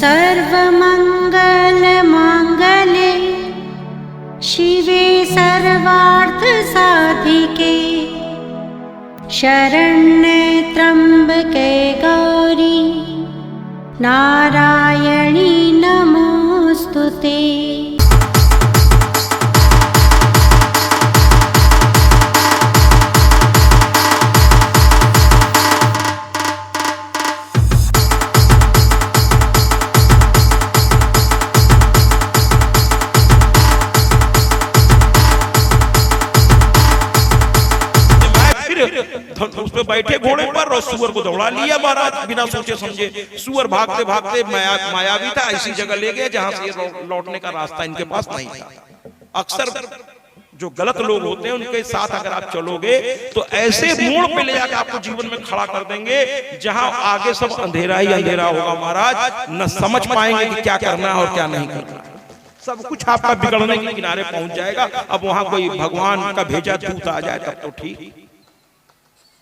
सर्वमङ्गलमाङ्गल्ये शिवे सर्वार्थसाधिके शरण्ये त्र्यम्बके गौरी नारायणी नमोऽस्तुते। उस पे बैठे घोड़े पर और सुअर को दौड़ा लिया महाराज बिना सोचे समझे। सुअर भागते भागते मायावी था, ऐसी जगह ले गए जहां से लौटने का रास्ता इनके पास नहीं था। अक्सर जो गलत लोग होते हैं उनके साथ अगर आप चलोगे तो ऐसे मोड़ पे ले जाकर आपको जीवन में खड़ा कर देंगे जहां आगे सब अंधेरा ही अंधेरा होगा महाराज। न समझ पाएंगे कि क्या करना है और क्या नहीं करना, सब कुछ आपका बिगड़ने के किनारे पहुंच जाएगा। अब वहां कोई भगवान का भेजा दूत आ जाए तब तो ठीक,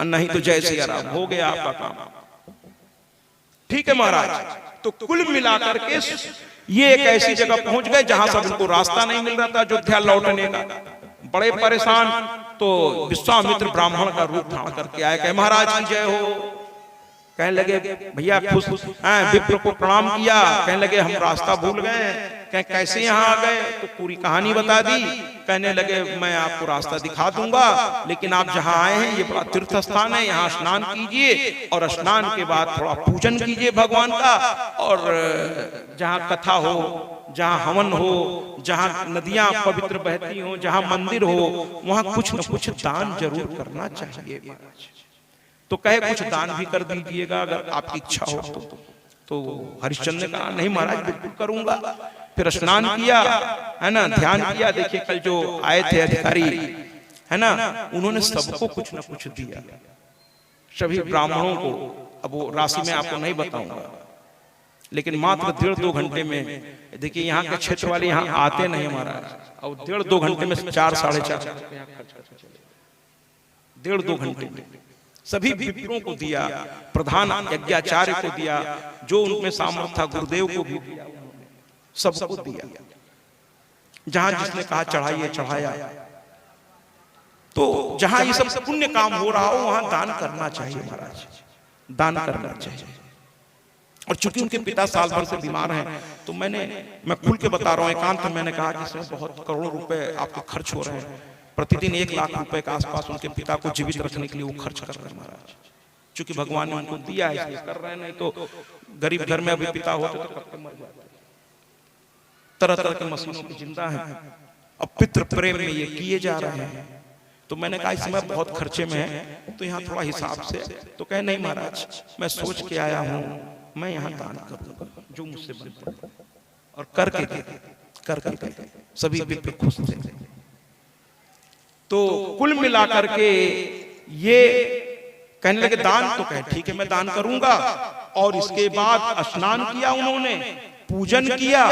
नहीं तो जय सिया राम, हो गया आपका काम। ठीक है महाराज, तो कुल मिलाकर के ये एक ऐसी जगह पहुंच गए जहां सब इनको रास्ता नहीं मिल रहा था अयोध्या लौटने का। बड़े परेशान, तो विश्वामित्र ब्राह्मण का रूप धारण करके आए, कहे महाराज की जय हो। कहने लगे भैया खुश विप्र को प्रणाम किया। कहने लगे हम रास्ता भूल गए। कहे कैसे यहाँ आ गए, तो पूरी कहानी बता दी। कहने लगे मैं आपको रास्ता दिखा दूंगा, लेकिन आप जहाँ आए हैं ये बड़ा तीर्थ स्थान है, यहाँ स्नान कीजिए और स्नान के बाद थोड़ा पूजन कीजिए भगवान का, और जहाँ कथा हो, जहाँ हवन हो, जहाँ नदियां पवित्र बहती हो, जहाँ मंदिर हो, वहाँ कुछ न कुछ दान जरूर करना चाहिए। तो कहे कुछ दान भी कर दीजिएगा अगर आपकी इच्छा हो तो हरिश्चंद्र ने कहा नहीं महाराज बिल्कुल करूंगा। फिर स्नान किया, है ना, ध्यान किया। देखिए कल जो आए थे अधिकारी, है ना, उन्होंने सबको कुछ न कुछ दिया, सभी ब्राह्मणों को। अब वो राशि में आपको नहीं बताऊंगा, लेकिन मात्र 1.5-2 घंटे में, देखिए यहाँ के क्षेत्र वाले यहाँ आते नहीं महाराज, और 1.5-2 घंटे में 4-4.5 1.5-2 घंटे में सभी विप्रों को दिया, प्रधान यज्ञाचार्य को दिया, जो उनमें सामर्थ्य था गुरुदेव को भी दिया, सबको दिया। जहां जिसने कहा चढ़ाइए चढ़ाया। तो जहां ये सब पुण्य काम हो रहा हो वहां दान करना चाहिए महाराज, दान करना चाहिए। और चूंकि उनके पिता साल भर से बीमार हैं, तो मैं खुल के बता रहा हूं, एकांत में मैंने कहा कि इसमें बहुत करोड़ों रुपए आपके खर्च हो रहे हैं। प्रतिदिन 1 लाख रुपए के आसपास उनके पिता को जीवित रखने के लिए वो खर्च कर रहे हैं महाराज। चूंकि भगवान ने उनको दिया है इसलिए कर रहे हैं, नहीं तो गरीब घर में अभी पिता होते तो कब तक मर जाते। तरह तरह के मशीनों की जिंदा है, अब पितृ प्रेम में ये किए जा रहे हैं। तो मैंने कहा इस समय बहुत खर्चे में है, तो यहाँ थोड़ा हिसाब से। तो कहे नहीं महाराज मैं सोच के आया हूँ, मैं यहाँ दान करूंगा जो मुझसे बनता, और करके सभी विप्र खुश थे। तो कुल मिलाकर के ये कहने लगे दान, तो कहे ठीक है मैं दान करूंगा। और इसके बाद स्नान किया उन्होंने, पूजन किया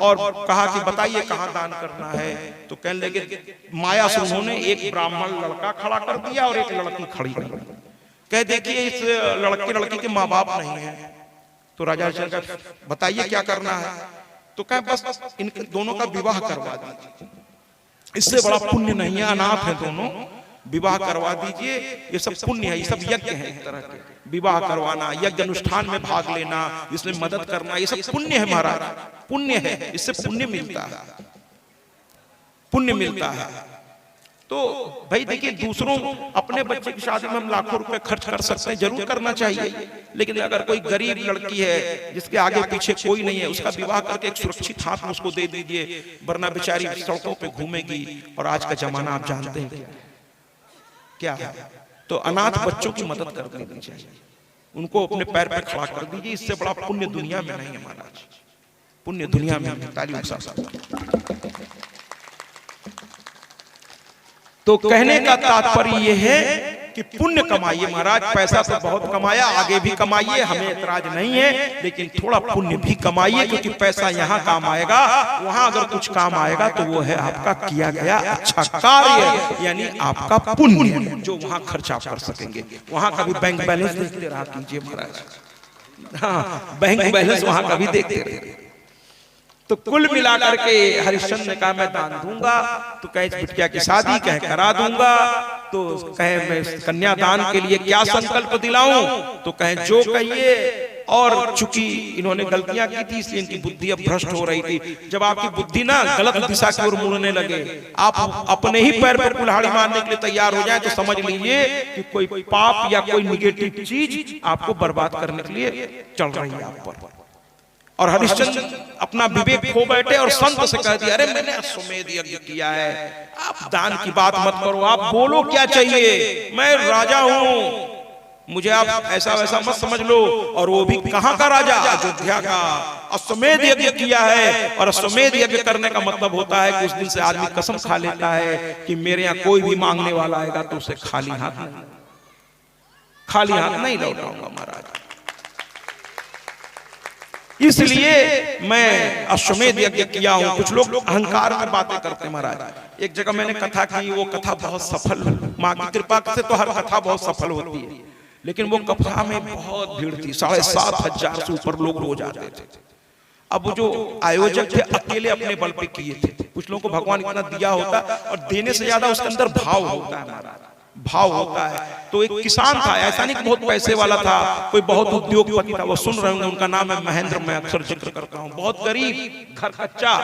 और कहा कि बताइए कहां दान करना है। तो कहने लगे माया से उन्होंने एक ब्राह्मण लड़का खड़ा कर दिया और एक लड़की खड़ी कर दी। कह देखिए इस लड़की के माँ बाप नहीं है। तो राजा बताइए क्या करना है। तो कहे बस इन दोनों का विवाह करवा दीजिए, इससे बड़ा पुण्य नहीं है, अनाथ है दोनों, विवाह करवा दीजिए। ये सब पुण्य है, ये सब यज्ञ है एक तरह के। विवाह करवाना, यज्ञ अनुष्ठान में भाग लेना, इसमें मदद करना, ये सब पुण्य है महाराज, पुण्य है, इससे पुण्य मिलता है, पुण्य मिलता है। तो भाई देखिए दूसरों अपने बच्चे की शादी में हम लाखों रुपए खर्च कर सकते हैं, जरूर करना चाहिए। लेकिन अगर कोई गरीब लड़की है जिसके आगे पीछे कोई नहीं है, उसका विवाह करके एक सुरक्षित हाथ में उसको दे दीजिए, वरना बेचारी सड़कों पे घूमेगी। और आज का जमाना आप जानते हैं क्या है। तो अनाथ बच्चों की मदद कर देनी चाहिए, उनको अपने पैर पे खड़ा कर दीजिए। इससे बड़ा पुण्य दुनिया में नहीं है महाराज, पुण्य दुनिया में। तालियों के साथ। तो कहने का तात्पर्य यह है कि पुण्य कमाइए महाराज, पैसा तो बहुत कमाया, आगे भी कमाइए, हमें ऐतराज नहीं है, लेकिन थोड़ा पुण्य भी कमाइए, क्योंकि पैसा यहाँ काम आएगा, वहां अगर कुछ काम आएगा तो वो है आपका किया गया अच्छा कार्य, यानी आपका पुण्य जो वहां खर्च आप कर सकेंगे। वहां का भी बैंक बैलेंस देखते रहा कीजिए महाराज, हाँ, बैंक बैलेंस वहां का भी देखते रहे। तो कुल मिलाकर के हरिश्चंद्र ने कहा मैं दान दूंगा। तो कहे बिटिया की शादी कहे करा दूंगा। तो कहे मैं कन्यादान के लिए क्या संकल्प दिलाऊं? तो कहे जो कहिए। और चूंकि इन्होंने गलतियां की थी इसलिए इनकी बुद्धि अब भ्रष्ट हो रही थी। जब आपकी बुद्धि ना गलत दिशा की ओर मुड़ने लगे, आप अपने ही पैर पर कुल्हाड़ी मारने के लिए तैयार हो जाए, तो समझ लीजिए कि कोई पाप या कोई निगेटिव चीज आपको बर्बाद करने के लिए चल रही है आप पर। और हरिश्चंद्र अपना विवेक खो बैठे और संत से कह दिया, अरे मैंने अश्वमेध यज्ञ किया है, आप दान की बात मत करो, आप बोलो क्या चाहिए, मैं राजा हूं, मुझे आप ऐसा वैसा मत समझ लो। और वो भी कहां का राजा? अयोध्या का। अश्वमेध यज्ञ किया है। और अश्वमेध यज्ञ करने का मतलब होता है कि उस दिन से आदमी कसम खा लेता है कि मेरे यहाँ कोई भी मांगने वाला आएगा तो उसे खाली हाथ नहीं लौटाऊंगा महाराज। इसलिए मैं अश्वमेध यज्ञ किया हूं। कुछ लोग अहंकार में बातें करते हैं महाराज। एक जगह मैंने कथा की, वो कथा बहुत सफल, मां की कृपा से तो हर कथा बहुत सफल होती है, लेकिन वो कथा में बहुत भीड़ थी, 7,500 से ऊपर लोग रोज आते थे। अब जो आयोजक थे अकेले अपने बल पे किए थे। कुछ लोगों को भगवान इतना दिया होता और देने से ज्यादा उसके अंदर भाव होता है महाराज, भाव होता है। तो एक किसान था, ऐसा नहीं कि बहुत पैसे वाला था, कोई बहुत उद्योगपति था, वो सुन रहे होंगे, उनका नाम है महेंद्र, मैं अक्सर जिक्र करता हूँ। बहुत गरीब, घर कच्चा,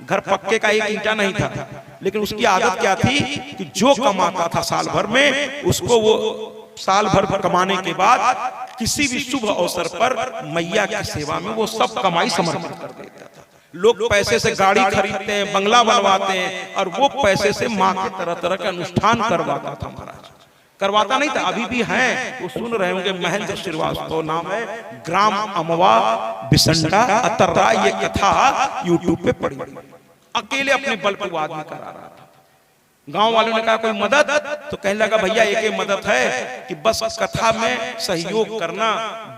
घर पक्के का एक ईंटा नहीं था, लेकिन उसकी आदत क्या थी कि जो कमाता था साल भर में, उसको वो साल भर कमाने के बाद किसी भी शुभ अवसर पर मैया की सेवा में वो सब कमाई समर्पित कर देता था। लोग पैसे से गाड़ी खरीदते हैं, बंगला बनवाते हैं, और वो पैसे से माँ के तरह तरह के अनुष्ठान करवाता था महाराज। करवाता नहीं था, अभी भी हैं, वो सुन रहे होंगे, महेंद्र श्रीवास्तव नाम है, ग्राम अमवा बिसंडा अतर्रा, ये कथा यूट्यूब पे पड़ी। अकेले अपने बल पर वो आदमी करा रहा था। गांव वालों ने कहा कोई मदद? तो कहने लगा भैया एक ही मदद है कि बस कथा में सहयोग करना,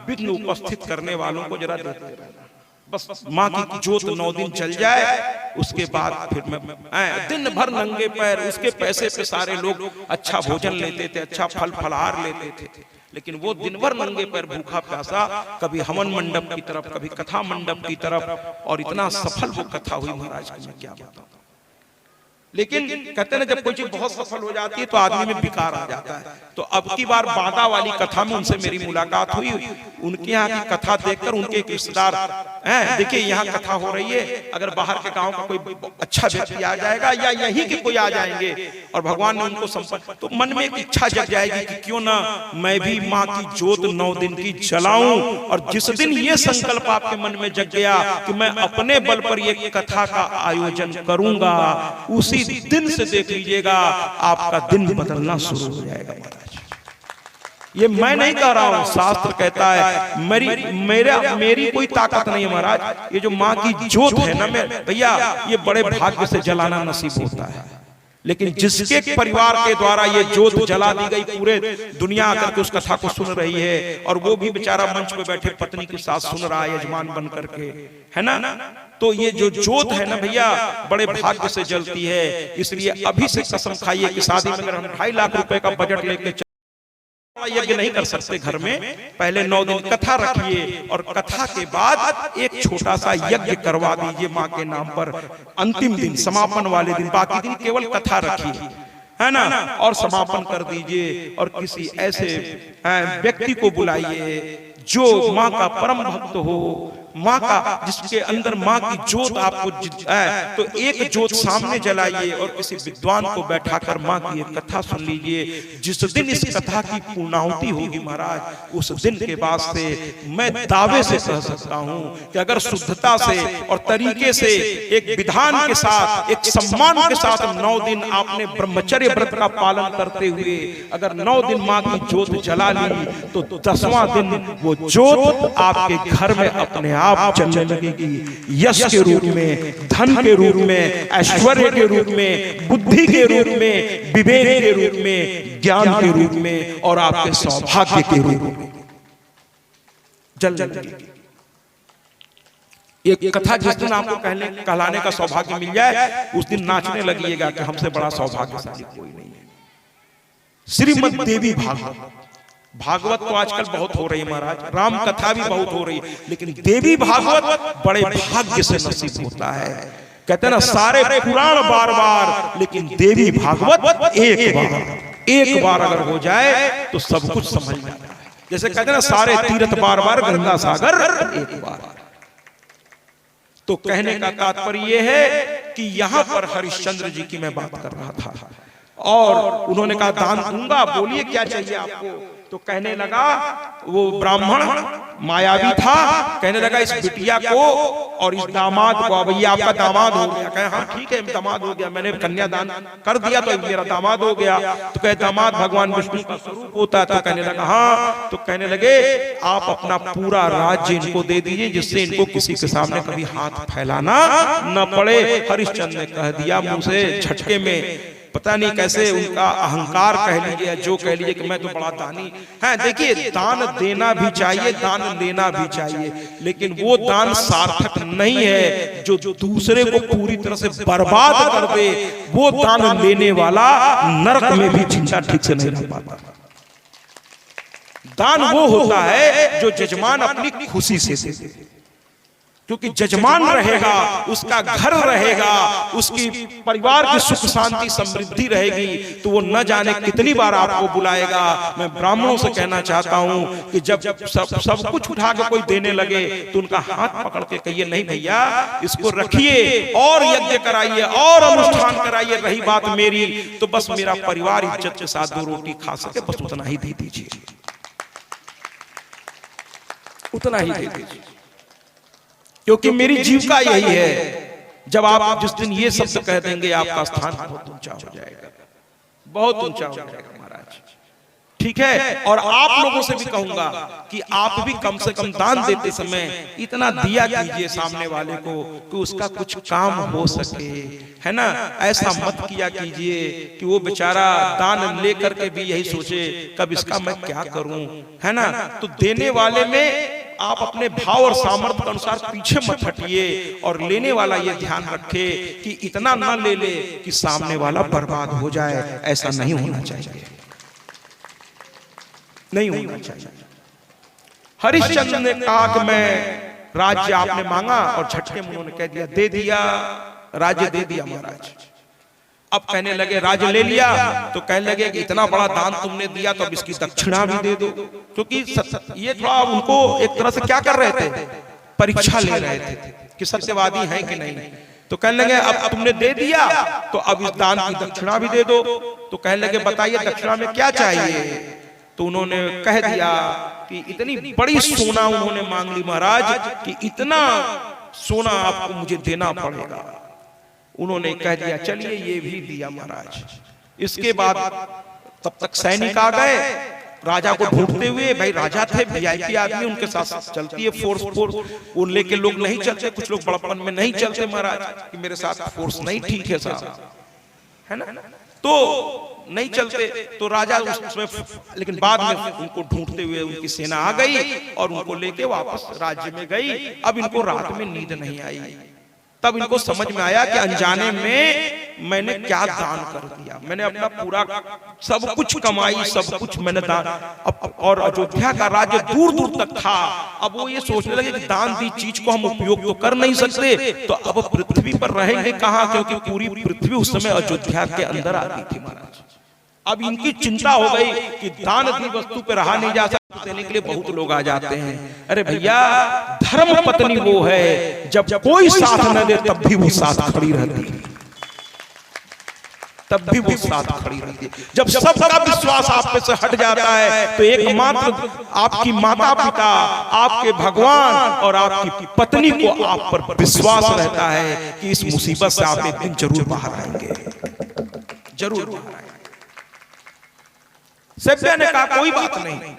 विघ्न उपस्थित करने वालों को जरा देखते रहना, बस माँ की जोत 9 दिन चल जाए, उसके बाद फिर मैं दिन भर नंगे पैर, उसके पैसे पे सारे लोग अच्छा भोजन लेते थे, अच्छा फल फलहार लेते थे, लेकिन वो दिन भर नंगे पैर भूखा प्यासा, कभी हवन मंडप की तरफ, कभी कथा मंडप की तरफ, और इतना सफल वो कथा हुई महाराज की मैं क्या बताऊं। लेकिन कहते हैं जब कोई चीज बहुत सफल हो जाती है तो आदमी में विकार आ जाता है। तो अब की बार बांदा वाली कथा में उनसे मेरी मुलाकात हुई। उनके यहाँ की कथा देखकर उनके एक रिश्तेदार हैं, देखिए यहाँ कथा हो रही है, अगर बाहर के गांव का कोई अच्छा व्यक्ति आ जाएगा या यहीं के कोई आ जाएंगे और भगवान ने उनको संपन्न, तो मन में एक इच्छा जग जाएगी कि क्यों ना मैं भी माँ की जोत 9 दिन की जलाऊं। और जिस दिन ये संकल्प आपके मन में जग गया कि मैं अपने बल पर ये कथा का आयोजन करूंगा, उसी दिन से देख लीजिएगा आपका दिन बदलना शुरू हो जाएगा महाराज। ये मैं नहीं कह रहा हूं, शास्त्र कहता है, मेरी कोई ताकत नहीं है महाराज। ये जो माँ की जोत है ना, मैं भैया ये बड़े भाग्य से जलाना नसीब होता है, लेकिन जिसके परिवार के द्वारा ये जोत जला दी गई, पूरे दुनिया आकर के उस कथा को सुन रही है, और वो भी बेचारा मंच पे बैठे पत्नी के साथ सुन रहा है यजमान बन करके, है ना। तो ये जो जोत है ना भैया, बड़े भाग्य से जलती है। इसलिए अभी से कसम खाइए कि शादी में अगर हम 2.5 लाख रुपए का बजट लेके यज्ञ नहीं कर सकते घर में, पहले 9 दिन कथा रखिए और कथा के बाद एक छोटा सा यज्ञ करवा दीजिए माँ के नाम पर। अंतिम दिन, समापन वाले दिन, बाकी दिन केवल कथा रखिए, है ना, और समापन कर दीजिए। और किसी ऐसे व्यक्ति को बुलाइए जो माँ का परम भक्त हो, माँ का जिसके अंदर माँ की जोत आपको तो एक जोत सामने जलाइए और किसी विद्वान को बैठाकर माँ की एक कथा सुन लीजिए। जिस दिन इस कथा की पूर्णाहुति होगी महाराज, उस दिन के बाद से मैं दावे से कह सकता हूँ कि अगर शुद्धता से और तरीके से, एक विधान के साथ, एक सम्मान के साथ 9 दिन आपने ब्रह्मचर्य व्रत का पालन करते हुए अगर 9 दिन माँ की जोत जला ली, तो 10वां दिन वो जोत आपके घर में अपने आप जलने लगेगी। यश के रूप में, धन के रूप में, ऐश्वर्य के रूप में, बुद्धि के रूप में, विवेक के रूप में, ज्ञान के रूप में, और आपके सौभाग्य के रूप में जलने लगेगी। एक कथा जिस दिन आपको कहलाने का सौभाग्य मिल जाए, उस दिन नाचने लगिएगा कि हमसे बड़ा सौभाग्यशाली कोई नहीं है। श्रीमद् देवी भागवत भागवत तो आजकल बहुत हो रही है महाराज, राम कथा भी बहुत हो रही है, लेकिन देवी भागवत बड़े भाग्य से नसीब होता है। कहते हैं ना सारे पुराण बार बार, लेकिन देवी भागवत एक बार अगर हो जाए तो सब कुछ समझ में आता है। जैसे कहते हैं ना सारे तीर्थ बार बार, गंगा सागर एक बार। तो कहने का तात्पर्य यह है कि यहां पर हरिश्चंद्र जी की मैं बात कर रहा था, और उन्होंने कहा दान दूंगा, बोलिए क्या चाहिए आपको। तो कहने लगा वो ब्राह्मण मायावी था, कहने लगा इस बिटिया को और इस दामाद को, भैया आपका दामाद हो गया। कहे हाँ ठीक है दामाद हो गया, मैंने कन्यादान कर दिया तो मेरा दामाद हो गया। तो कहे दामाद भगवान विष्णु का स्वरूप होता है। तो कहने लगा हाँ। तो कहने लगे आप अपना पूरा राज्य इनको दे दीजिए, जिससे इनको किसी के सामने कभी हाथ फैलाना न पड़े। हरिश्चंद्र ने कह दिया मुंह से झटके में, पता नहीं कैसे उनका अहंकार कह लीजिए, जो कह लीजिए कि मैं तो बड़ा दानी है। देखिए दान देना भी चाहिए, दान लेना भी चाहिए, लेकिन वो दान सार्थक नहीं है जो दूसरे को पूरी तरह से बर्बाद कर दे। वो दान लेने वाला नरक में भी जिंदा ठीक से नहीं रह पाता। दान वो होता है जो जजमान अपनी खुशी से दे, क्योंकि जजमान रहेगा, उसका घर रहेगा, उसकी परिवार की सुख शांति समृद्धि रहेगी, तो वो न जाने कितनी बार आपको बुलाएगा। मैं ब्राह्मणों से कहना चाहता हूं कि जब सब कुछ उठा के कोई देने लगे तो उनका हाथ पकड़ के कहिए नहीं भैया इसको रखिए और यज्ञ कराइए और अनुष्ठान कराइए। रही बात मेरी, तो बस मेरा परिवार इज्जत के साथ 2 रोटी खा सके, बस उतना ही दे दीजिए, उतना ही दे दीजिए, क्योंकि मेरी जीविका यही है। जब आप जिस दिन ये शब्द कह देंगे आपका स्थान बहुत ऊंचा हो जाएगा, बहुत ऊंचा हो जाएगा महाराज। ठीक है, और आप लोगों से भी कहूंगा कि आप भी कम से कम दान देते समय इतना दिया कीजिए सामने वाले को कि उसका कुछ काम हो सके, है ना। ऐसा मत किया कीजिए कि वो बेचारा दान लेकर के भी यही सोचे कब इसका मैं क्या करूं, है ना। तो देने वाले में आप अपने भाव और सामर्थ्य के अनुसार पीछे मत हटिए, और लेने वाला ये ध्यान रखे कि इतना ना ले ले कि सामने वाला बर्बाद हो जाए। ऐसा नहीं होना चाहिए, नहीं होना चाहिए। हरिश्चंद्र ने कहा कि मैं राज्य आपने मांगा, और झटके में उन्होंने कह दिया दे दिया, राज्य दे दिया महाराज। अब कहने लगे राज्य ले लिया, तो कहने लगे कि इतना बड़ा दान तुमने दिया तो अब इसकी दक्षिणा भी दे दो, क्योंकि ये थोड़ा उनको एक तरह से क्या कर रहे थे, परीक्षा ले रहे थे कि सत्यवादी हैं कि नहीं। तो कहने लगे अब तुमने दे दिया तो अब इस दान की दक्षिणा भी दे दो। तो कहने लगे बताइए दक्षिणा में क्या चाहिए। तो उन्होंने कह दिया कि इतनी बड़ी सोना उन्होंने मांग ली महाराज कि इतना सोना आपको मुझे देना पड़ेगा। उन्होंने कह दिया चलिए ये भी दिया महाराज। इसके बाद तब तक सैनिक आ गए राजा को ढूंढते हुए। भाई राजा थे, वीआईपी आदमी, उनके साथ चलती है फोर्स। वो लेके लोग नहीं चलते, कुछ लोग बड़पन में नहीं चलते महाराज कि मेरे साथ फोर्स नहीं ठीक है साहब, है ना, तो नहीं चलते। तो राजा उसमें, लेकिन बाद में उनको ढूंढते हुए उनकी सेना आ गई और उनको लेके वापस राज्य में गई। अब इनको रात में नींद नहीं आई। तब इनको समझ में आया कि अनजाने में मैंने क्या दान कर दिया। मैंने अपना पूरा सब कुछ कमाई, सब कुछ मैंने दान, और अयोध्या का राज्य दूर दूर तक था। अब वो ये सोचने लगे कि दान दी चीज को हम उपयोग तो कर नहीं सकते, तो अब पृथ्वी पर रहेंगे कहाँ, क्योंकि पूरी पृथ्वी उस समय अयोध्या के अंदर आती थी महाराज। अब इनकी चिंता हो गई कि दान दी वस्तु पे रहा नहीं जा सकता, देने के लिए बहुत लोग आ जाते हैं। अरे भैया धर्म पत्नी वो है जब कोई साथ न दे तब भी वो साथ खड़ी रहती है, तब भी वो साथ खड़ी रहती है। जब सबका विश्वास आप पे से हट जाता है तो एकमात्र आपकी माता पिता, आपके भगवान और आपकी पत्नी को आप पर विश्वास रहता है कि इस मुसीबत से आप एक दिन जरूर बाहर आएंगे, जरूर बाहर आएंगे। सभ्य ने कहा कोई बात नहीं,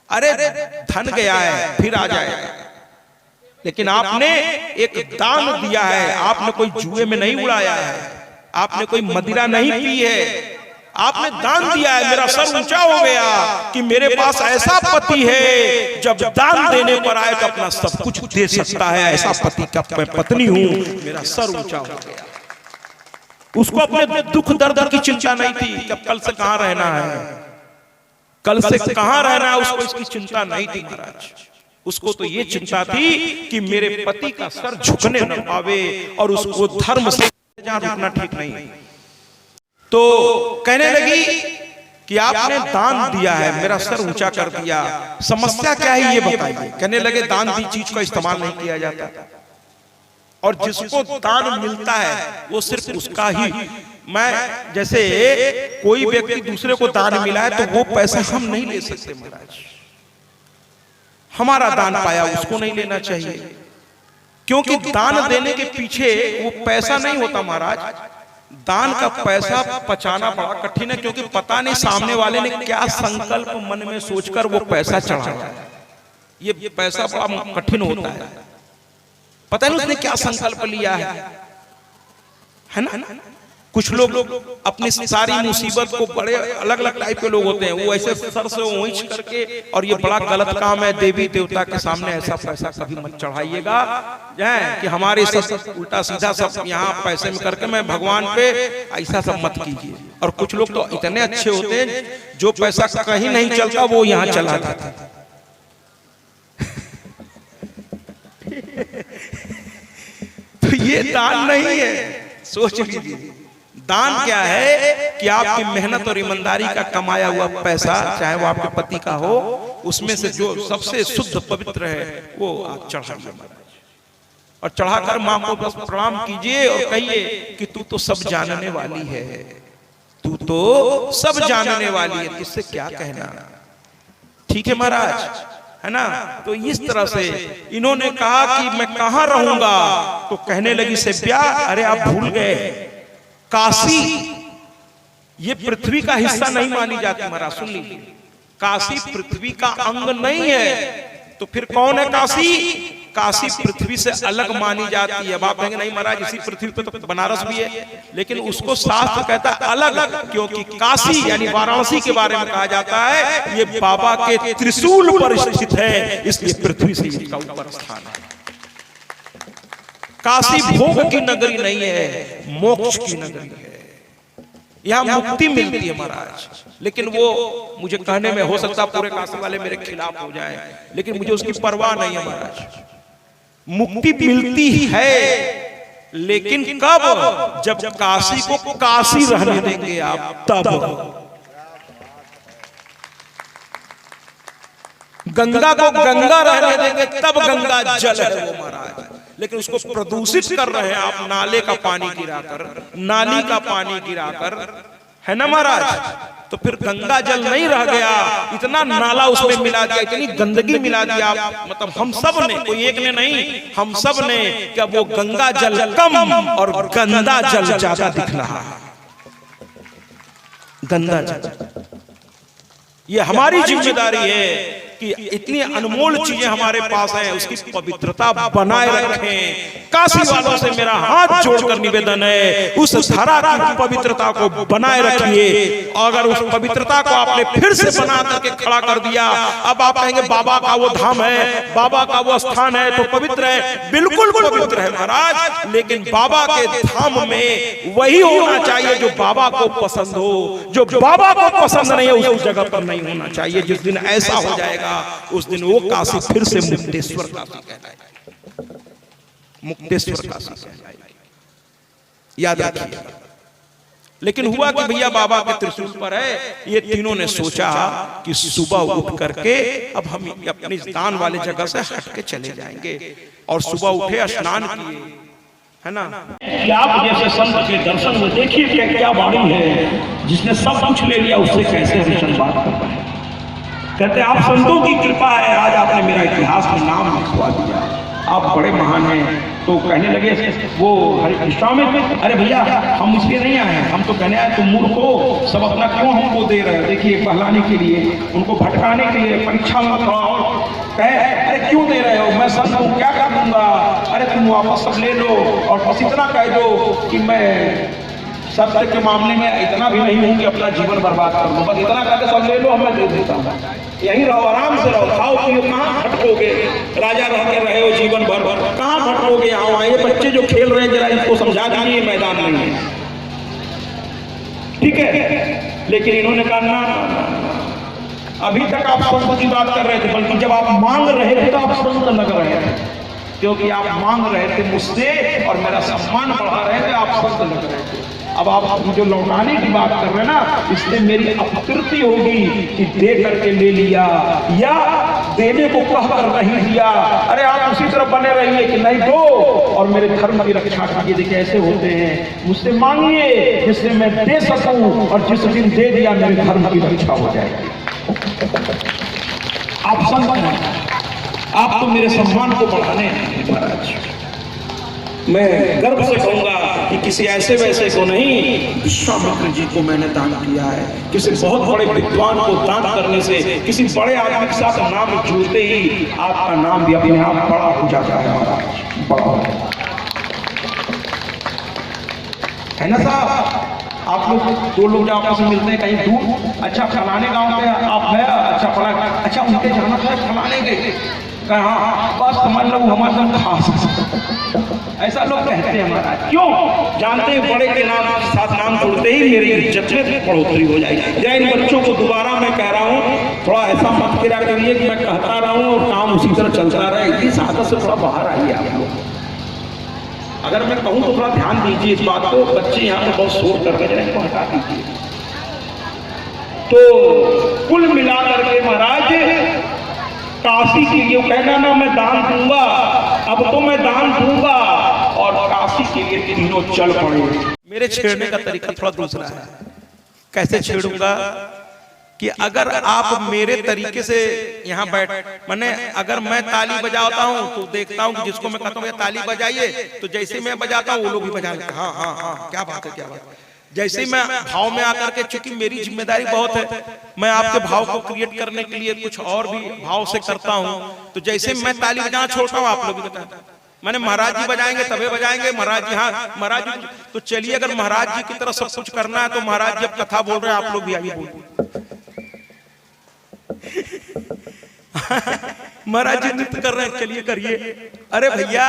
अरे धन गया है फिर आ जाएगा, लेकिन आपने एक दान दिया है, आपने कोई जुए में नहीं उड़ाया है, आपने कोई मदिरा नहीं पी है, आपने दान दिया है। मेरा सर ऊंचा हो गया कि मेरे पास ऐसा पति है जब दान देने पर आए तो अपना सब कुछ दे सकता है। ऐसा पति का मैं पत्नी हूं, मेरा सर ऊंचा हो गया। उसको अपने दुख दर्द की चिंता नहीं थी कि अब कल से कहां रहना है, कल से कहां रहना है उसको इसकी चिंता नहीं थी महाराज। उसको तो ये चिंता थी कि मेरे पति का सर झुकने न पावे और उसको धर्म से जहां रुकना ठीक नहीं है। तो कहने लगी कि आपने दान दिया है, मेरा सर ऊंचा कर दिया, समस्या क्या है ये बताइए। कहने लगे दान दी चीज का इस्तेमाल नहीं किया जाता और जिसको दान मिलता है वो सिर्फ उसका ही। मैं जैसे कोई व्यक्ति दूसरे को दान मिला है तो वो पैसा हम नहीं ले सकते महाराज। हमारा दान पाया उसको नहीं लेना चाहिए, क्योंकि दान देने के पीछे वो पैसा नहीं होता महाराज। दान का पैसा पचाना बड़ा कठिन है, क्योंकि पता नहीं सामने वाले ने क्या संकल्प मन में सोचकर वो पैसा चढ़ाया है। ये पैसा बड़ा कठिन होता है, पता नहीं उसने क्या संकल्प लिया है ना। कुछ लोग अपनी सारी मुसीबत को, बड़े अलग अलग टाइप के लोग होते हैं, वो ऐसे सर से ऊंच करके, और ये बड़ा गलत काम है। देवी देवता के सामने ऐसा पैसा कभी मत चढ़ाइएगा कि हमारे सब उल्टा सीधा सब यहाँ पैसे में करके मैं भगवान पे, ऐसा सब मत कीजिए। और कुछ लोग तो इतने अच्छे होते हैं जो पैसा कहीं नहीं चलता वो यहाँ चला जाता है। तो ये दान नहीं है, सोच लीजिए। दान क्या है कि आपकी मेहनत और ईमानदारी का कमाया हुआ पैसा, चाहे वो आपके पति का हो, उसमें से जो सबसे शुद्ध पवित्र है वो आप चढ़ाइए और चढ़ाकर मां को बस प्रणाम कीजिए और कहिए कि तू तो सब जानने वाली है, तू तो सब जानने वाली है, किससे क्या कहना। ठीक है महाराज, है ना। तो इस तरह से इन्होंने कहा कि मैं कहां रहूंगा। तो कहने लगी सेव्या, अरे आप भूल गए, काशी ये पृथ्वी का हिस्सा नहीं मानी जाती महाराज। सुन लीजिए, काशी पृथ्वी का अंग नहीं है। तो फिर कौन है काशी? काशी पृथ्वी से अलग मानी जाती है। अब आप कहेंगे नहीं महाराज, इसी पृथ्वी पे तो बनारस भी है, लेकिन उसको शास्त्र कहता है अलग, क्योंकि काशी यानी वाराणसी के बारे में कहा जाता है ये बाबा के त्रिशूल पर स्थित है, इसलिए पृथ्वी से इसका ऊपर स्थान है। काशी भोग की नगरी नहीं है, मोक्ष की नगरी है। यहाँ मुक्ति मिलती है महाराज। लेकिन वो मुझे कहने में हो सकता पूरे काशी वाले मेरे खिलाफ हो जाए, लेकिन मुझे उसकी परवाह नहीं है महाराज। मुक्ति मिलती है, लेकिन कब? जब काशी को काशी रहने देंगे आप, तब। गंगा को गंगा रहने देंगे तब गंगा जल है वो महाराज। लेकिन उसको प्रदूषित कर रहे हैं आप, नाले का पानी गिराकर, नाली का पानी गिराकर, है ना महाराज। तो फिर गंगा जल नहीं रह गया, इतना नाला उसमें मिला दिया, इतनी गंदगी मिला दिया। मतलब हम सब ने, कोई एक ने नहीं, हम सब ने, क्या वो गंगा जल कम और गंदा जल ज्यादा दिख रहा है। गंदा जल, ये हमारी जिम्मेदारी है कि इतनी अनमोल चीजें हमारे पास हैं, उसकी पवित्रता बनाए रखें। काशी वालों से मेरा हाथ जोड़कर निवेदन है, उस धरा की पवित्रता को बनाए रखिए। अगर उस पवित्रता को आपने फिर से बना करके खड़ा कर दिया, अब आप कहेंगे बाबा का वो धाम है, बाबा का वो स्थान है तो पवित्र है। बिल्कुल पवित्र है महाराज, लेकिन बाबा के धाम में वही होना चाहिए जो बाबा को पसंद हो। जो बाबा को पसंद नहीं है उस जगह पर नहीं होना चाहिए। जिस दिन ऐसा हो जाएगा उस दिन वो काशी फिर से मुक्तेश्वर काशी कहलाएगा, मुक्तेश्वर काशी कहलाएगा, याद रखिए। लेकिन हुआ कि भैया बाबा के त्रिशूल पर है, ये तीनों ने सोचा कि सुबह उठ करके अब हम अपनी दान वाले जगह से हट के चले जाएंगे। और सुबह उठे, स्नान किए, है ना। आप जैसे संत के दर्शन में देखिए क्या वाणी है, जिसने सब कुछ ले लिया उससे कैसे हरिशन बात कर पाए। कहते आप संतों की कृपा है, आज आपने मेरा इतिहास में नाम लिखवा दिया, आप बड़े महान हैं। तो कहने लगे वो विश्वामित्र, अरे भैया हम इसलिए नहीं आए हैं, हम तो कहने आए तुम मूर्ख हो, सब अपना क्यों हमको दे रहे हो। देखिए बहलाने के लिए, उनको भटकाने के लिए, परीक्षा में और कहे अरे क्यों दे रहे हो, मैं संत हूँ क्या कर दूंगा, अरे तुम वापस सब ले लो और बस इतना कह दो कि मैं सत्य के मामले में इतना भी नहीं हूं कि अपना जीवन बर्बाद कर दूं, बस इतना करके सब ले लो, मैं दे देता हूं, यहीं रहो, आराम से रहो, खाओ पियो, कहाँ भटकोगे, राजा रह के रहे हो जीवन भर, कहाँ भटकोगे। आओ ये बच्चे जो खेल रहे हैं जरा इनको समझा दीजिए, मैदान नहीं है, ठीक है। लेकिन इन्होंने कहा ना, अभी तक आप संत की बात कर रहे थे, बल्कि जब आप मांग रहे थे तो आप संत लग रहे थे, क्योंकि आप मांग रहे थे मुझसे और मेरा सम्मान बढ़ा रहे थे, आप संत लग रहे थे। अब आप जो लौटाने की बात कर रहे हैं ना, इससे मेरी अपकृति होगी कि दे करके ले लिया या देने को कहकर नहीं दिया। अरे आप उसी तरह बने रहिए कि नहीं दो और मेरे धर्म की रक्षा कीजिए। देखिए ऐसे होते हैं, मुझसे मांगिए जिससे मैं दे सकूं, और जिस दिन दे दिया मेरे धर्म की रक्षा हो जाएगी। आप संत हैं, आप तो मेरे सम्मान को बढ़ाने हैं महाराज। मैं गर्व से कहूंगा कि किसी ऐसे वैसे को नहीं, विश्वामित्र जी को मैंने दान किया है। किसी बहुत बड़े विद्वान को दान करने से, किसी बड़े आदमी के साथ नाम जुड़ते ही आपका नाम भी अपने आप बड़ा हो जाता है महाराज, बड़ा है ना साहब। आप लोग दो लोग जो आपस में मिलते हैं कहीं दूर, अच्छा फलाने गांव के आप है, अच्छा फलाने, अच्छा उनके जाना था फलाने के, हाँ बस समझ लो हमारे साथ खास, ऐसा लोग कहते हैं महाराज। क्यों? जानते हैं बड़े के नाम साथ नाम जुड़ते ही मेरी इज्जत में बढ़ोतरी हो जाएगी। या इन बच्चों को दोबारा मैं कह रहा हूँ, थोड़ा ऐसा मत किया करिए कि मैं कहता रहूँ और काम उसी तरह चलता रहे। इस आदत से थोड़ा बाहर आइए आप लोग। अगर मैं कहूँ तो थोड़ा ध्यान दीजिए इस बात को। बच्चे यहाँ पे बहुत शोर करके जाए, इसको हटा दीजिए। तो कुल मिलाकर के महाराज काशी के लिए कहना ना मैं दान दूंगा, अब तो मैं दान दूंगा, और काशी के लिए तीनों चल पड़े। मेरे छेड़ने का तरीका थोड़ा दूसरा है। कैसे छेड़ूंगा कि अगर आप मेरे तरीके से यहाँ बैठ, मैंने अगर मैं ताली बजाता हूँ तो देखता हूँ कि जिसको मैं कहता हूँ ताली बजाइए, तो जैसे मैं बजाता हूँ वो लोग भी बजा लेते हैं, हाँ हाँ हाँ क्या बात है क्या बात है। जैसे मैं भाव में आकर के, चूंकि मेरी जिम्मेदारी बहुत है, मैं आपके भाव को क्रिएट करने के लिए कुछ और भी भाव से करता हूँ, तो जैसे मैं ताली बजाना छोड़ता हूँ आप लोग भी बताते हैं। मैंने महाराज जी बजाएंगे तबे बजाएंगे, महाराज जी हाँ महाराज जी, तो चलिए अगर महाराज जी की तरह सब कुछ करना है तो महाराज जी अब कथा बोल रहे हैं, आप लोग भी आइए बोलिए। महाराज जी नृत्य कर रहे हैं, चलिए करिए। अरे भैया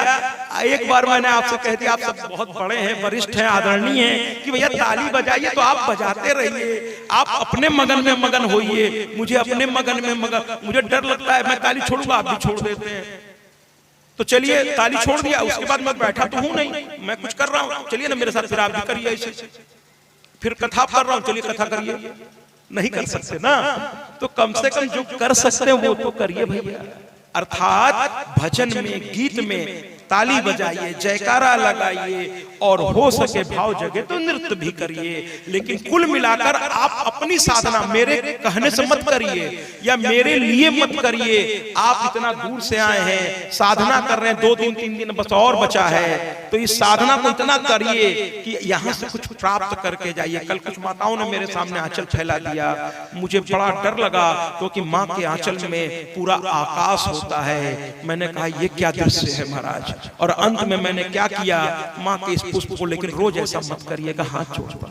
एक बार मैंने आपसे कह दिया, आप सब बहुत बड़े हैं, वरिष्ठ हैं, आदरणीय हैं, कि भैया ताली बजाइए तो आप बजाते रहिए, आप अपने मगन में मगन होइए, मुझे अपने मगन में मगन, मुझे डर लगता है मैं ताली छोड़ूंगा आप भी छोड़ देते हैं। तो चलिए ताली छोड़ दिया, उसके बाद मैं बैठा तो हूं नहीं, मैं कुछ कर रहा हूं, चलिए ना मेरे साथ फिर आप भी करिए ऐसे। फिर कथा कर रहा हूं, चलिए कथा करिए। नहीं कर सकते ना, तो कम से कम जो कर सकते हैं वो तो करिए भैया। अर्थात भजन में, गीत में ताली बजाइए, जयकारा लगाइए, और हो सके भाव जगे तो नृत्य भी करिए। लेकिन कुल मिलाकर आप अपनी साधना मेरे कहने से मत करिए या मेरे लिए मत करिए। आप इतना दूर से आए हैं, साधना कर रहे हैं, 2 दिन 3 दिन बस और बचा है, तो इस साधना को इतना करिए कि यहाँ से कुछ प्राप्त करके जाइए। कल कुछ माताओं ने मेरे सामने आंचल फैला दिया, मुझे बड़ा डर लगा, क्योंकि माँ के आंचल में पूरा आकाश होता है। मैंने कहा ये क्या दृश्य है महाराज, और अंत में मैंने क्या किया, माँ के इस पुष्प को, लेकिन रोज ऐसा मत करिएगा, हाथ जोड़ता,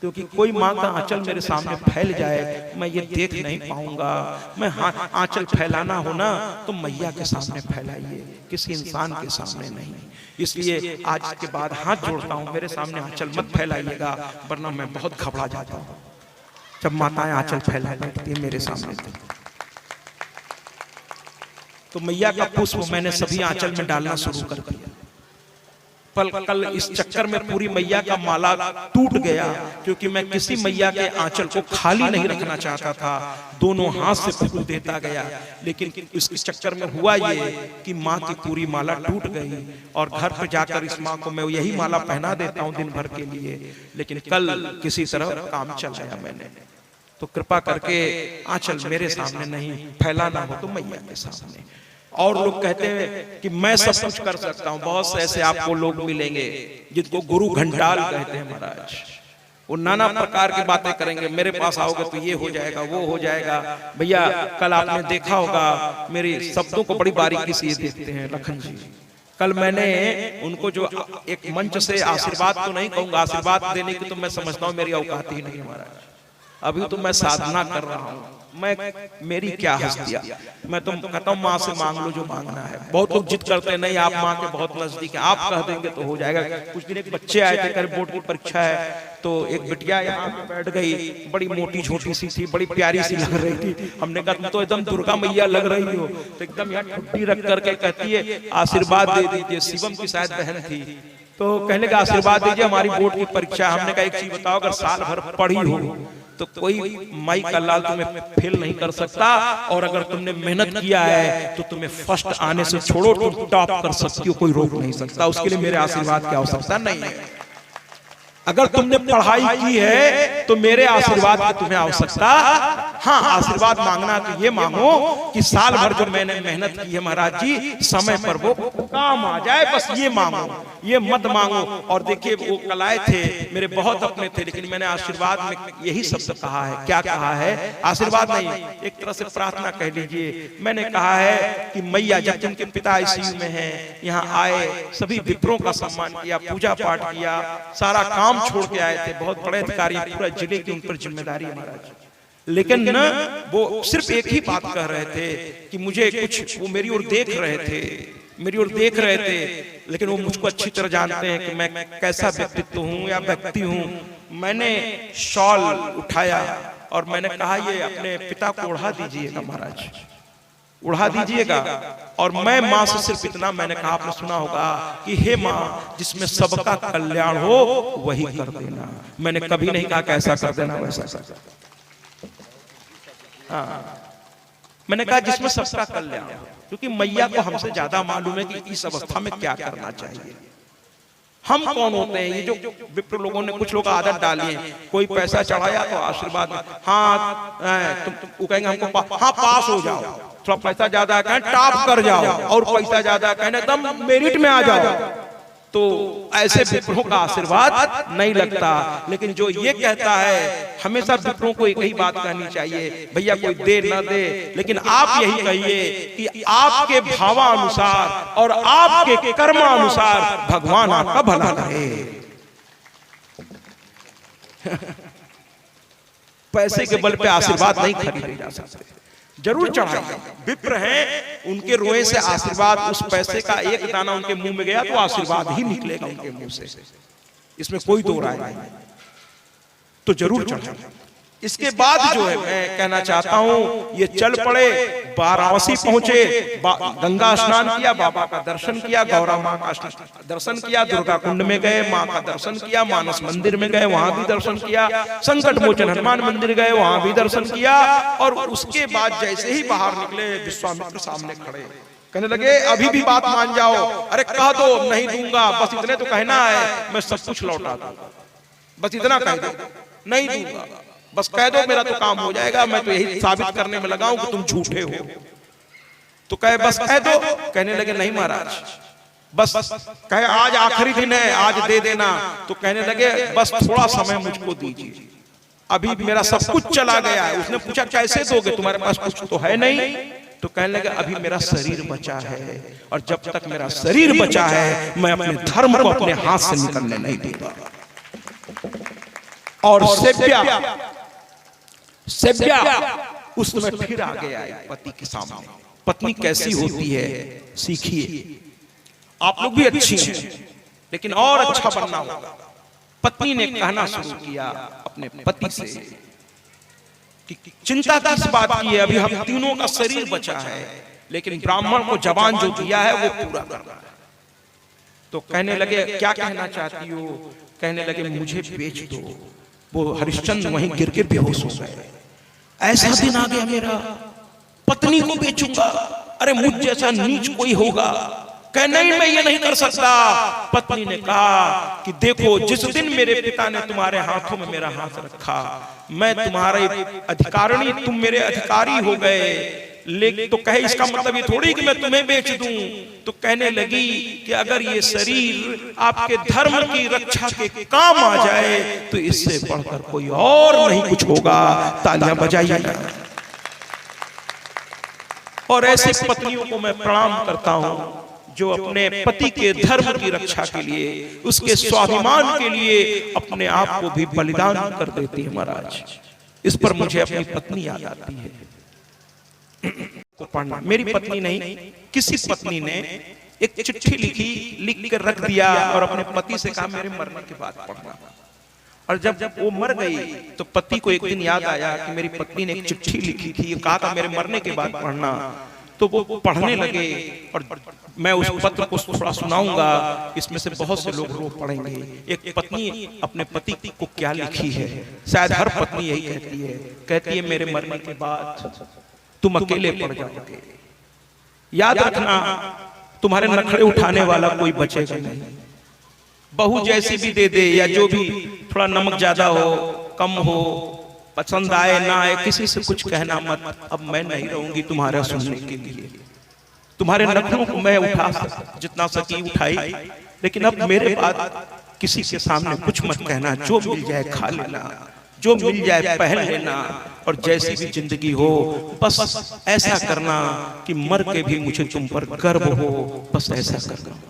क्योंकि कोई माँ का आंचल मेरे सामने फैल जाए मैं ये देख नहीं पाऊंगा। मैं आंचल फैलाना हो ना तो मैया के सामने फैलाइए, किसी इंसान के सामने नहीं। इसलिए आज के बाद हाथ जोड़ता हूँ, मेरे सामने आंचल मत फैलाइएगा, वरना मैं बहुत घबरा जाता हूँ जब माताएं आंचल फैला बैठती है मेरे सामने। तो मैया का पुष्प मैंने सभी आंचल में डालना शुरू कर दिया। कल इस चक्कर में पूरी मैया का माला टूट गया, क्योंकि मैं किसी मैया के आंचल को खाली नहीं रखना चाहता था, दोनों हाथ से फूल देता गया। लेकिन इस चक्कर में हुआ ये कि माँ की पूरी माला टूट गई, और घर पर जाकर इस माँ को मैं यही माला पहना देता हूँ दिन भर के लिए। लेकिन कल किसी तरह काम चलाया मैंने, तो कृपा करके आंचल मेरे सामने नहीं फैलाना हो तो मैया के सामने। और लोग कहते हैं कि मैं सब कुछ कर सकता हूं, बहुत से ऐसे आपको लोग मिलेंगे जिनको गुरु घंटाल कहते हैं महाराज। वो नाना प्रकार की बातें करेंगे, मेरे पास आओगे तो ये हो जाएगा वो हो जाएगा। भैया कल आपने देखा होगा मेरे शब्दों को बड़ी बारीकी से देखते हैं लखन जी। कल मैंने उनको जो एक मंच से आशीर्वाद तो नहीं कहूंगा, आशीर्वाद देने की तो मैं समझता हूँ मेरी औकात ही नहीं महाराज। अभी तो मैं साधना कर रहा हूँ, मैं मेरी क्या हस्तियां, मैं तो कहता हूँ माँ से मांग लो जो मांगना है। बहुत लोग जिद करते हैं नहीं आप माँ के बहुत नजदीक हैं, आप कह देंगे तो हो जाएगा। कुछ दिन एक बच्चे आए थे, कर बोर्ड की परीक्षा है, तो एक बिटिया यहाँ पे बैठ गई, बड़ी मोटी छोटी सी थी, बड़ी प्यारी सी लग रही थी। हमने कहा तुम तो एकदम दुर्गा मैया लग रही हो, तो एकदम यहाँ ठुड्डी रख करके कहती है आशीर्वाद दे दीजिए। शिवम की शायद बहन थी, तो कहने का आशीर्वाद दीजिए हमारी बोर्ड की परीक्षा। हमने कहा एक चीज बताओ, अगर साल भर पढ़ी हो तो कोई माई का लाल तुम्हें फेल नहीं कर सकता, और अगर तुमने मेहनत किया है तो तुम्हें फर्स्ट आने से छोड़ो तुम टॉप कर सकती हो, कोई रोक नहीं सकता। उसके लिए मेरे आशीर्वाद की आवश्यकता नहीं है। अगर तुमने पढ़ाई की है तो मेरे आशीर्वाद की तुम्हें आवश्यकता, हाँ आशीर्वाद मांगना तो ये मांगो कि साल भर जो मैंने मेहनत की है महाराज जी समय पर वो काम आ जाए, बस ये मांगो, ये मत मांगो। और देखिए वो कलाए थे मेरे बहुत अपने थे, लेकिन मैंने आशीर्वाद में यही शब्द कहा है। क्या कहा है? आशीर्वाद नहीं, एक तरह से प्रार्थना कह लीजिए। मैंने कहा है कि मैया जब जिनके पिता आईसीयू में हैं, यहाँ आए, सभी विप्रों का सम्मान किया, पूजा पाठ किया, सारा काम छोड़ के आए थे, बहुत बड़े अधिकारी, पूरा जिले की उन पर जिम्मेदारी है महाराज। लेकिन न वो सिर्फ एक ही बात कह रहे थे कि मुझे कुछ, वो मेरी ओर देख रहे थे, मेरी ओर देख रहे थे, लेकिन वो मुझको अच्छी तरह जानते हैं कि मैं कैसा व्यक्तित्व हूँ या व्यक्ति हूँ। मैंने शॉल उठाया और मैंने कहा ये अपने पिता को ओढ़ा दीजिएगा महाराज, उड़ा दीजिएगा। और मैं माँ से सिर्फ इतना मैंने कहा, आपने सुना होगा कि हे माँ जिसमें सबका कल्याण हो वही कर देना। मैंने कभी नहीं कहा कैसा कर देना वैसा कर देना, हाँ मैंने कहा जिसमें सबका कल्याण हो, क्योंकि मैया को हमसे ज्यादा मालूम है कि इस अवस्था में क्या करना चाहिए। हम कौन होते हैं? ये जो विप्र लोगों ने, कुछ लोग आदत डाली है, कोई पैसा चढ़ाया तो आशीर्वाद, हाँ तुम कहेंगे हमको हाँ पास हो जाओ, थोड़ा पैसा ज्यादा कहें टॉप कर जाओ, और पैसा ज्यादा कहने एकदम मेरिट में आ जाओ। तो ऐसे विप्रों का आशीर्वाद नहीं लगता। लेकिन जो ये कहता है, हमेशा विप्रों को एक ही बात कहनी चाहिए, भैया कोई दे ना दे, लेकिन आप यही कहिए कि आपके भावानुसार और आपके कर्मानुसार भगवान आपका भला करे। पैसे के बल पे आशीर्वाद नहीं खरीदे जा सकते, जरूर चढ़ाइए। विप्र हैं, उनके रोए से आशीर्वाद, उस पैसे का एक दाना उनके मुंह में गया तो आशीर्वाद ही निकलेगा उनके मुंह से, इसमें कोई दो राय नहीं, तो जरूर चढ़ाइए। इसके बाद जो है मैं कहना चाहता हूं, ये चल पड़े, वाराणसी पहुंचे, गंगा स्नान किया, बाबा का दर्शन किया, गौरा माँ का दर्शन किया, दुर्गा कुंड में गए, माँ का दर्शन किया, मानस मंदिर में गए, वहां भी दर्शन किया, संकट मोचन हनुमान मंदिर गए, वहां भी दर्शन किया। और उसके बाद जैसे ही बाहर निकले, विश्वामित्र सामने खड़े, कहने लगे अभी भी बात मान जाओ। अरे कह दो, नहीं दूंगा, बस इतने तो कहना है, मैं सब कुछ लौटा दूंगा, बस इतना कह दो, नहीं दूंगा, बस कह दो, मेरा तो काम हो जाएगा, मैं तो यही साबित करने में लगा हूं कि तुम झूठे हो। तो कहे बस कह दो, कहने लगे नहीं महाराज, बस कहे आज आखिरी दिन है, आज दे देना। तो कहने लगे बस थोड़ा समय मुझको दीजिए, अभी मेरा सब कुछ चला गया है। उसने पूछा कैसे दोगे, तुम्हारे पास कुछ तो है नहीं? तो कहने लगे अभी मेरा शरीर बचा है, और जब तक मेरा शरीर बचा है मैं अपने धर्म को अपने हाथ से निकलने नहीं दूंगा। और सेव्या उस समय फिर आ गया पति के सामने। पत्नी कैसी होती है सीखिए, आप लोग भी अच्छी हैं, लेकिन और अच्छा बनना होगा। पत्नी ने कहना शुरू किया अपने पति से कि चिंता किस बात की है, अभी हम तीनों का शरीर बचा है, लेकिन ब्राह्मण को जवान जो दिया है वो पूरा करना है। तो कहने लगे क्या कहना चाहती हो? कहने लगे मुझे बेच दो। वो हरिश्चंद्र वहीं गिर के बेहोश हो गए। ऐसा दिन आ गया मेरा, पत्नी को बेचूंगा, अरे मुझ जैसा नीच कोई होगा? कह नहीं, मैं ये नहीं कर सकता। पत्नी ने कहा कि देखो, जिस दिन मेरे पिता ने तुम्हारे हाथों में मेरा हाथ रखा, मैं तुम्हारे अधिकारिणी, तुम मेरे अधिकारी हो गए। लेकिन तो कहे इसका मतलब ये थोड़ी कि मैं तुम्हें बेच दूं। तो कहने लगी कि अगर ये शरीर आपके धर्म की रक्षा के काम आ जाए तो इससे बढ़कर कोई और नहीं कुछ होगा। तालियां बजाइए। और ऐसी पत्नियों को मैं प्रणाम करता हूं जो अपने पति के धर्म की रक्षा के लिए, उसके स्वाभिमान के लिए अपने आप को भी बलिदान कर देती है महाराज। इस पर मुझे अपनी पत्नी याद आती है। को पढ़ना, मेरी पत्नी नहीं, किसी पत्नी ने एक चिट्ठी लिख कर रख दिया और अपने पति से कहा मेरे मरने के बाद पढ़ना। और जब वो मर गई तो पति को एक दिन याद आया कि मेरी पत्नी ने एक चिट्ठी लिखी थी, कहा था मेरे मरने के बाद पढ़ना। तो वो पढ़ने लगे और मैं उस पत्र को थोड़ा सुनाऊंगा, इसमें से बहुत से लोग रो पड़ेंगे। एक पत्नी अपने पति को क्या लिखी है, शायद हर पत्नी यही कहती है मेरे मरने के बाद तुम अकेले पड़ जाओगे, याद रखना तुम्हारे नखरे उठाने वाला कोई बचेगा नहीं, बहू जैसी भी दे दे या जो भी, थोड़ा नमक ज्यादा हो कम हो, पसंद आए ना आए, किसी से कुछ कहना मत। अब मैं नहीं रहूंगी तुम्हारा सुनने के लिए, तुम्हारे नखरों को मैं उठा जितना सकी उठाई, लेकिन अब मेरे बाद किसी के सामने कुछ मत कहना, जो मिल जाए खा लेना, जो मिल जाए पहन लेना, और जैसी भी जिंदगी हो बस ऐसा करना कि मर के भी मुझे तुम पर गर्व हो, बस ऐसा करना।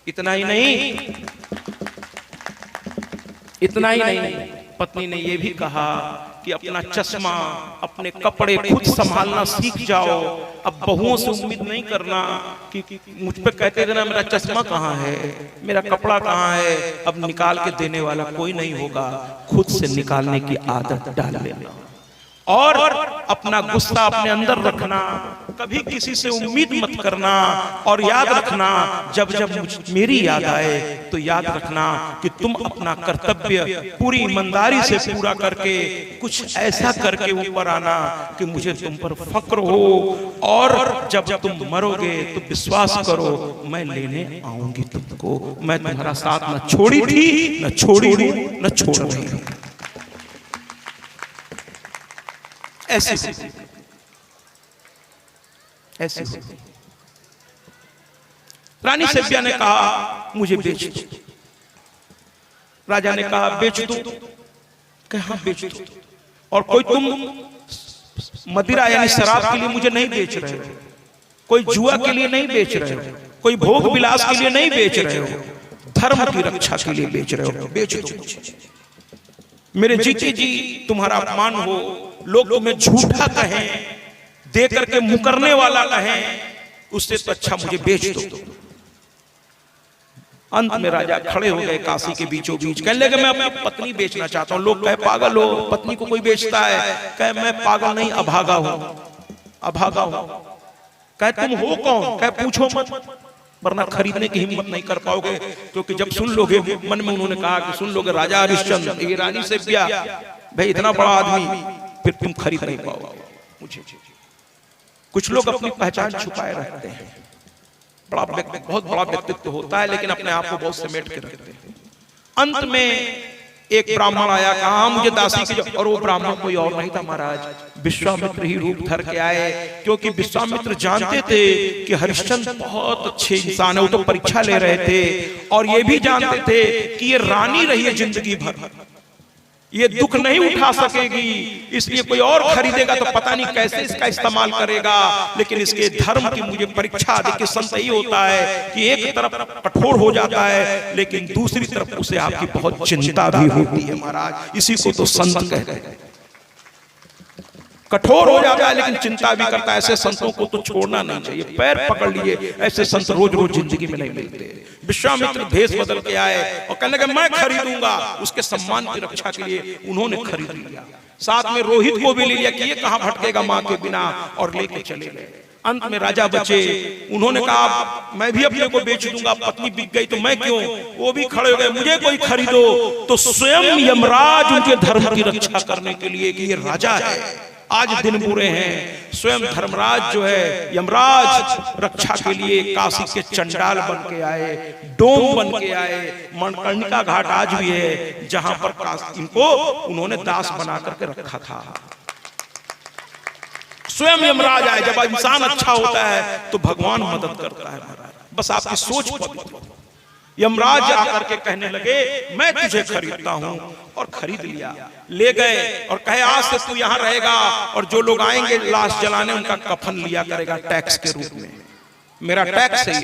इतना ही नहीं, इतना ही नहीं, पत्नी ने यह भी कहा कि अपना चश्मा, अपने कपड़े खुद संभालना सीख जाओ। अब बहुओं से उम्मीद नहीं करना कि मुझ पे कहते थे ना मेरा चश्मा कहाँ है, मेरा कपड़ा कहाँ है, अब निकाल के देने वाला कोई नहीं होगा, खुद से निकालने की आदत डाल लेना। और अपना गुस्सा अपने अंदर रखना, कभी किसी से उम्मीद मत करना, और याद रखना जब जब मेरी याद आए तो याद रखना कि तुम अपना कर्तव्य पूरी ईमानदारी से पूरा करके कुछ ऐसा करके ऊपर आना कि मुझे तुम पर फक्र हो, और जब तुम मरोगे तो विश्वास करो मैं लेने आऊंगी तुमको, मैं तुम्हारा साथ न छोड़ी थी, न छोड़ी हूं, न छोड़ रही हूं। ऐसी रानी सभ्या ने कहा मुझे बेच दो। राजा ने कहा बेच दो, कहा बेच दो, और कोई तुम मदिरा यानी शराब के लिए मुझे नहीं बेच रहे हो, कोई जुआ के लिए नहीं बेच रहे हो, कोई भोग विलास के लिए नहीं बेच रहे हो, धर्म की रक्षा के लिए बेच रहे हो, बेच दो। मेरे जीते जी तुम्हारा अपमान हो, लोग तुम्हें झूठा कहें, दे करके मुकरने वाला कहें, उससे तो अच्छा मुझे बेच दो। अंत में राजा खड़े हो गए काशी के बीचों बीच, कहने लगे मैं अपनी पत्नी बेचना चाहता हूं। लोग कहे पागल हो, पत्नी को कोई बेचता है? कहे मैं पागल नहीं, अभागा हूं, अभागा हूं। कहे तुम हो कौन? कहे पूछो मत, वरना खरीदने की हिम्मत नहीं कर पाओगे, क्योंकि जब सुन लोगे, मन में उन्होंने कहा कि सुन लोगे राजा हरिश्चंद्र, ये रानी सभ्या, भाई इतना बड़ा आदमी, फिर तुम खरीद नहीं पाओगे मुझे। कुछ लोग अपनी पहचान छुपाए रखते हैं, बहुत बड़ा व्यक्तित्व होता है, लेकिन अपने आप को बहुत समेट के रखते हैं। अंत में एक ब्राह्मण आया, कहा मुझे दासी की, और वो ब्राह्मण कोई और नहीं था महाराज, विश्वामित्र ही रूप धर के आए, क्योंकि विश्वामित्र जानते थे कि हरिश्चंद्र बहुत अच्छे इंसान है, वो तो परीक्षा ले रहे थे, और ये भी जानते थे कि ये रानी रही है जिंदगी भर, ये दुख नहीं उठा सकेगी, इसलिए कोई और खरीदेगा तो पता नहीं कैसे इसका इस्तेमाल करेगा, लेकिन इसके धर्म की मुझे परीक्षा देखिए। संत ही होता है कि एक तरफ कठोर हो जाता है, लेकिन दूसरी तरफ उसे आपकी बहुत चिंता भी होती है महाराज, इसी को तो संत कहते हैं। कठोर हो जाता है लेकिन चिंता भी करता है, ऐसे संतों को तो छोड़ना नहीं चाहिए, पैर पकड़ लिए, ऐसे संत रोज रोज जिंदगी में नहीं मिलते। विश्वामित्र भेष बदल के आए और कहने लगे मैं खरीदूंगा, उसके सम्मान की रक्षा के लिए उन्होंने खरीद लिया, साथ में रोहित को भी ले लिया कि ये कहां भटकेगा मां के बिना, और लेके चले गए। अंत में राजा बचे, उन्होंने कहा मैं भी अपने को बेच दूंगा, पत्नी बिक गई तो मैं क्यों, वो भी खड़े हो गए मुझे कोई खरीदो, तो स्वयं यमराज उनके धर्म की रक्षा करने के लिए, कि ये राजा है, आज दिन बुरे हैं, स्वयं धर्मराज जो है यमराज रक्षा के लिए काशी के चंडाल बन के आए, डोम बन के आए। मणिकर्णिका घाट आज भी है जहां पर इनको उन्होंने दास बना करके रखा था। स्वयं यमराज आए, जब इंसान अच्छा होता है तो भगवान मदद करता है महाराज, बस आपकी सोच पवित्र। यमराज आकर के कहने लगे मैं तुझे खरीदता हूं, और खरीद लिया, ले गए और कहे आज से तू यहां रहेगा, और जो लोग आएंगे लाश जलाने उनका कफन लिया करेगा टैक्स के रूप में, मेरा टैक्स है।